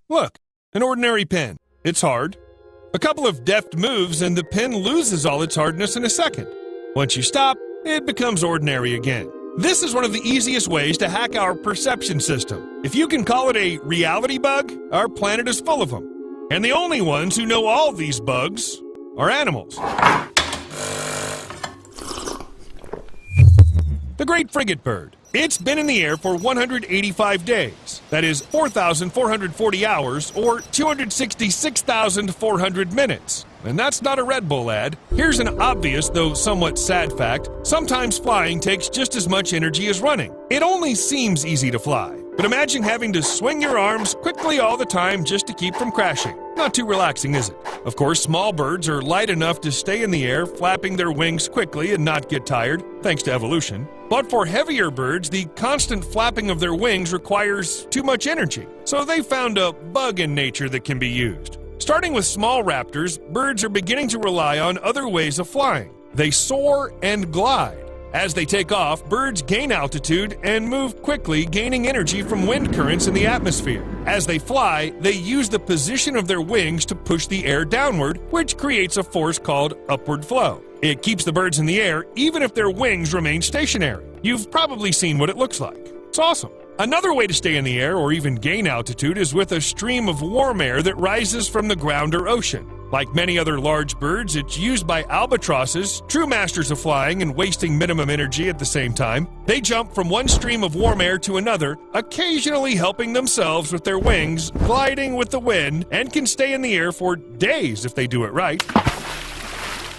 Look, an ordinary pen. It's hard. A couple of deft moves and the pen loses all its hardness in a second. Once you stop, it becomes ordinary again. This is one of the easiest ways to hack our perception system. If you can call it a reality bug, our planet is full of them. And the only ones who know all these bugs are animals. The great frigate bird. It's been in the air for 185 days. That is 4,440 hours or 266,400 minutes. And that's not a Red Bull ad. Here's an obvious, though somewhat sad fact. Sometimes flying takes just as much energy as running. It only seems easy to fly. But imagine having to swing your arms quickly all the time just to keep from crashing. Not too relaxing, is it? Of course, small birds are light enough to stay in the air, flapping their wings quickly and not get tired, thanks to evolution. But for heavier birds, the constant flapping of their wings requires too much energy. So they found a bug in nature that can be used. Starting with small raptors, birds are beginning to rely on other ways of flying. They soar and glide. As they take off, birds gain altitude and move quickly, gaining energy from wind currents in the atmosphere. As they fly, they use the position of their wings to push the air downward, which creates a force called upward flow. It keeps the birds in the air even if their wings remain stationary. You've probably seen what it looks like. It's awesome. Another way to stay in the air or even gain altitude is with a stream of warm air that rises from the ground or ocean. Like many other large birds, it's used by albatrosses, true masters of flying and wasting minimum energy at the same time. They jump from one stream of warm air to another, occasionally helping themselves with their wings, gliding with the wind, and can stay in the air for days if they do it right.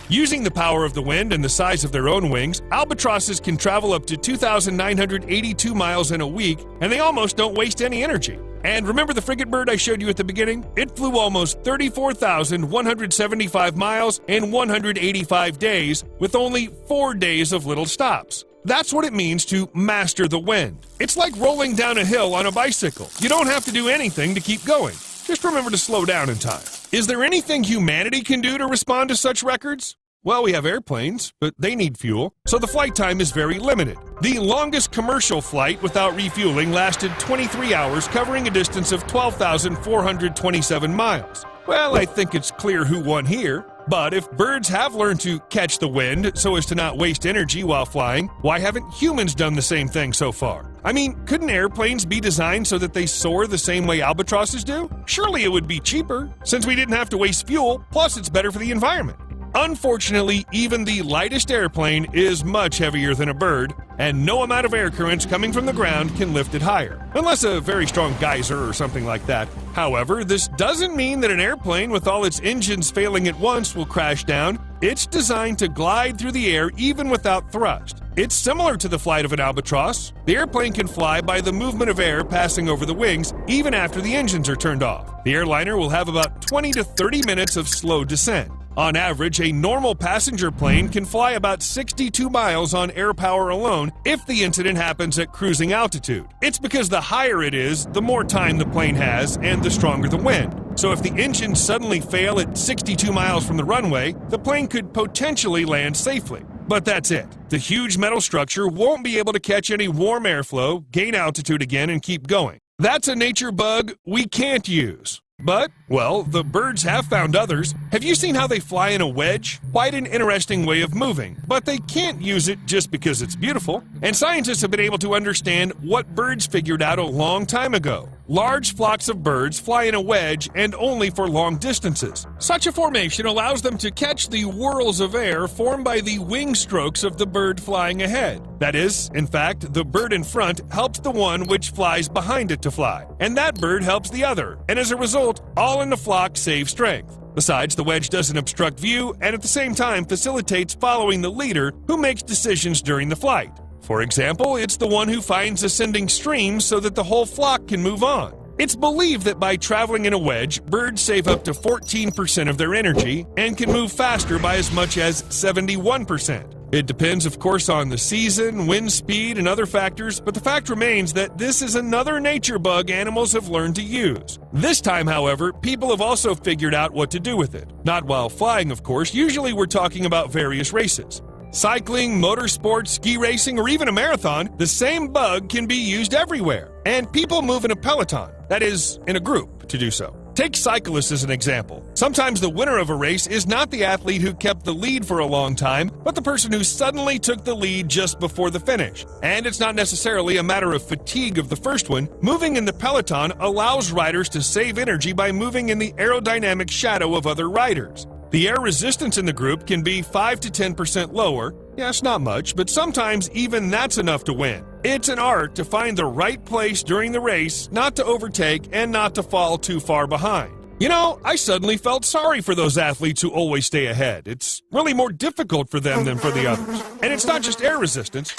Using the power of the wind and the size of their own wings, albatrosses can travel up to 2,982 miles in a week, and they almost don't waste any energy. And remember the frigate bird I showed you at the beginning? It flew almost 34,175 miles in 185 days, with only 4 days of little stops. That's what it means to master the wind. It's like rolling down a hill on a bicycle. You don't have to do anything to keep going. Just remember to slow down in time. Is there anything humanity can do to respond to such records? Well, we have airplanes, but they need fuel, so the flight time is very limited. The longest commercial flight without refueling lasted 23 hours, covering a distance of 12,427 miles. Well, I think it's clear who won here. But if birds have learned to catch the wind so as to not waste energy while flying, why haven't humans done the same thing so far? I mean, couldn't airplanes be designed so that they soar the same way albatrosses do? Surely it would be cheaper, since we didn't have to waste fuel, plus it's better for the environment. Unfortunately, even the lightest airplane is much heavier than a bird, and no amount of air currents coming from the ground can lift it higher, unless a very strong geyser or something like that. However, this doesn't mean that an airplane with all its engines failing at once will crash down. It's designed to glide through the air even without thrust. It's similar to the flight of an albatross. The airplane can fly by the movement of air passing over the wings, even after the engines are turned off. The airliner will have about 20 to 30 minutes of slow descent. On average, a normal passenger plane can fly about 62 miles on air power alone if the incident happens at cruising altitude. It's because the higher it is, the more time the plane has and the stronger the wind. So if the engines suddenly fail at 62 miles from the runway, the plane could potentially land safely. But that's it. The huge metal structure won't be able to catch any warm airflow, gain altitude again, and keep going. That's a nature bug we can't use. But, well, the birds have found others. Have you seen how they fly in a wedge? Quite an interesting way of moving, but they can't use it just because it's beautiful. And scientists have been able to understand what birds figured out a long time ago. Large flocks of birds fly in a wedge and only for long distances. Such a formation allows them to catch the whirls of air formed by the wing strokes of the bird flying ahead. That is, in fact, the bird in front helps the one which flies behind it to fly, and that bird helps the other, and as a result, all in the flock save strength. Besides, the wedge doesn't obstruct view and at the same time facilitates following the leader who makes decisions during the flight. For example, it's the one who finds ascending streams so that the whole flock can move on. It's believed that by traveling in a wedge, birds save up to 14% of their energy and can move faster by as much as 71%. It depends, of course, on the season, wind speed, and other factors, but the fact remains that this is another nature bug animals have learned to use. This time, however, people have also figured out what to do with it. Not while flying, of course. Usually we're talking about various races. Cycling, motorsports, ski racing, or even a marathon, the same bug can be used everywhere. And people move in a peloton, that is, in a group. to do so. Take cyclists as an example. Sometimes the winner of a race is not the athlete who kept the lead for a long time, but the person who suddenly took the lead just before the finish. And it's not necessarily a matter of fatigue of the first one. Moving in the peloton allows riders to save energy by moving in the aerodynamic shadow of other riders. The air resistance in the group can be 5 to 10% lower. Yes, not much, but sometimes even that's enough to win. It's an art to find the right place during the race, not to overtake and not to fall too far behind. You know, I suddenly felt sorry for those athletes who always stay ahead. It's really more difficult for them than for the others. And it's not just air resistance.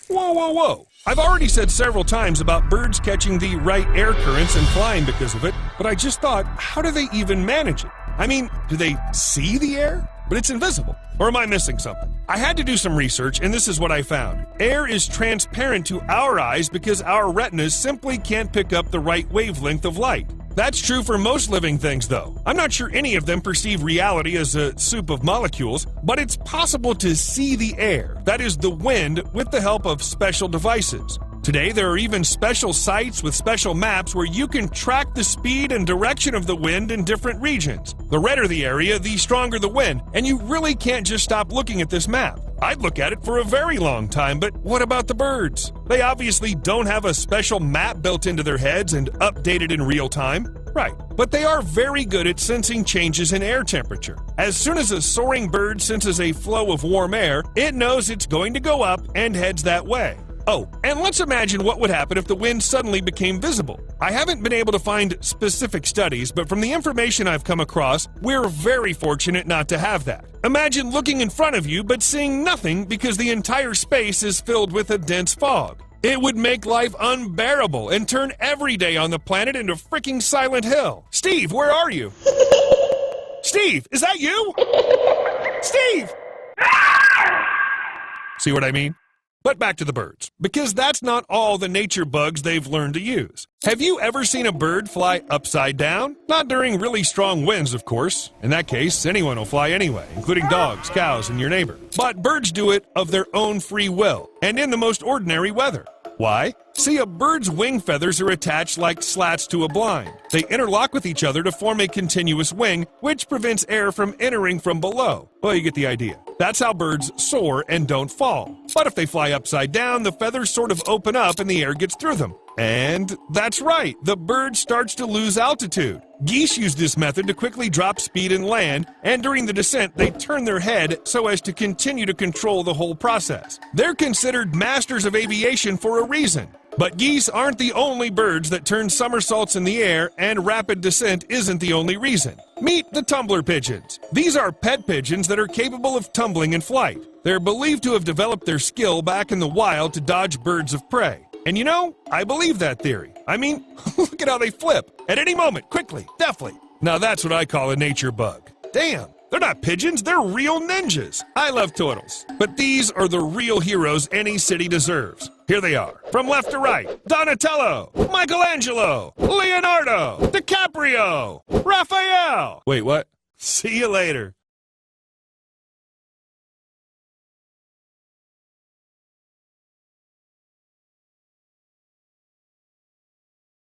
Whoa, whoa, whoa. I've already said several times about birds catching the right air currents and flying because of it, but I just thought, how do they even manage it? I mean, do they see the air? But it's invisible. Or am I missing something? I had to do some research, and this is what I found. Air is transparent to our eyes because our retinas simply can't pick up the right wavelength of light. That's true for most living things, though. I'm not sure any of them perceive reality as a soup of molecules, but it's possible to see the air, that is the wind, with the help of special devices. Today, there are even special sites with special maps where you can track the speed and direction of the wind in different regions. The redder the area, the stronger the wind, and you really can't just stop looking at this map. I'd look at it for a very long time, but what about the birds? They obviously don't have a special map built into their heads and updated in real time. Right, but they are very good at sensing changes in air temperature. As soon as a soaring bird senses a flow of warm air, it knows it's going to go up and heads that way. Oh, and let's imagine what would happen if the wind suddenly became visible. I haven't been able to find specific studies, but from the information I've come across, we're very fortunate not to have that. Imagine looking in front of you but seeing nothing because the entire space is filled with a dense fog. It would make life unbearable and turn every day on the planet into freaking Silent Hill. Steve, where are you? Steve, is that you? Steve! See what I mean? But back to the birds, because that's not all the nature bugs they've learned to use. Have you ever seen a bird fly upside down? Not during really strong winds, of course. In that case, anyone will fly anyway, including dogs, cows, and your neighbor. But birds do it of their own free will, and in the most ordinary weather. Why? See, a bird's wing feathers are attached like slats to a blind. They interlock with each other to form a continuous wing, which prevents air from entering from below. Well, you get the idea. That's how birds soar and don't fall. But if they fly upside down, the feathers sort of open up and the air gets through them. And that's right, the bird starts to lose altitude. Geese use this method to quickly drop speed and land, and during the descent, they turn their head so as to continue to control the whole process. They're considered masters of aviation for a reason. But geese aren't the only birds that turn somersaults in the air, and rapid descent isn't the only reason. Meet the tumbler pigeons. These are pet pigeons that are capable of tumbling in flight. They're believed to have developed their skill back in the wild to dodge birds of prey. And you know, I believe that theory. I mean, look at how they flip. At any moment, quickly, deftly. Now that's what I call a nature bug. Damn, they're not pigeons, they're real ninjas. I love turtles, but these are the real heroes any city deserves. Here they are, from left to right. Donatello, Michelangelo, Leonardo, DiCaprio, Raphael. Wait, what? See you later.